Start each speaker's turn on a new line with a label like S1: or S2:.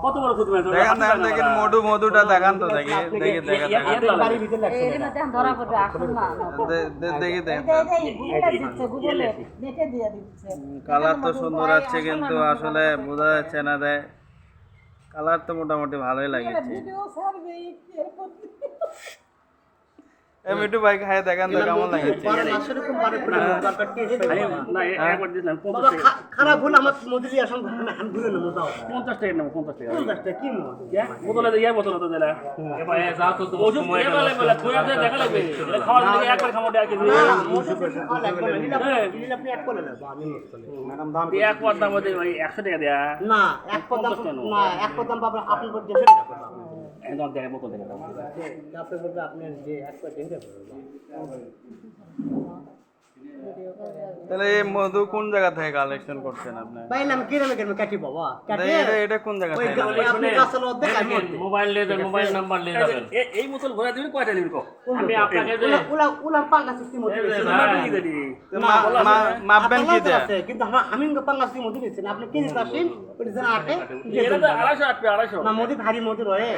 S1: কত বড় ক্ষতি হয়েছে
S2: দেখান দেখান দেখেন মধুটা দেখান তো দেখি দেখি দেখেন
S3: বাড়ির ভিতরে লাগছে
S4: এর মধ্যে ধরা পড়বে আসুন না
S2: দেখি দেখেন
S3: গুগলে দিচ্ছে গুগলে নেটে দিয়ে দিচ্ছে
S2: কালার তো সুন্দর আছে কিন্তু আসলে বোঝা যাচ্ছে না দেয় কালার তো মোটামুটি ভালোই লাগছে
S3: ভিডিও ছাড়বে এরপর
S2: মিঠু ভাই খায় দেখান তো কেমন লাগছে
S1: না একবার দিলাম
S3: খারাপ হলে আমার মজুরি আসন আমি ঘুরে নেবো দাও
S1: 50 টাকা নেব 50 টাকা
S3: 50 টাকা কি মন
S1: বোতলে দিয়ে বোতল তো দিলা এবার যাও তো ওষুধ এবারে বলে তুই আপনি দেখা লাগবে খাওয়ার জন্য একবার খামোটা আর কি
S3: আপনি এক করে নেবো আমি
S2: ম্যাডাম দাম
S1: এক পদ দাম ওই 100 টাকা দেয়া
S3: না এক পদাম না এক পদাম পাবেন আপনি বলতে 100 টাকা পাবেন
S1: একদম দেখে বোতল দেখে দাও
S3: আপনি বলতে আপনি যে এক পদ দেখে
S2: তাহলে এই মধু কোন জায়গা থেকে কালেকশন করছেন আপনি
S3: ভাই নাম কিরমে কিরমে কাটি বাবা কাটি
S2: এটা কোন জায়গা থেকে
S3: আপনি কাছে লোক দেখাই
S1: মোবাইল নিয়ে যাবেন মোবাইল নাম্বার নিয়ে যাবেন এই বোতল ভরা দিবেন কয়টা নিবেন কো আমি আপনাকে যে
S3: উলা পাঙ্গা সিস্টেম হচ্ছে
S2: মাপবেন কি দেয়া
S3: কিন্তু আমি পাঙ্গা সিস্টেম হচ্ছে না আপনি কি দিতে আসেন ওই জানা আটে
S1: এটা তো 250 250
S3: না মোদি ভারী মোদি রয়ে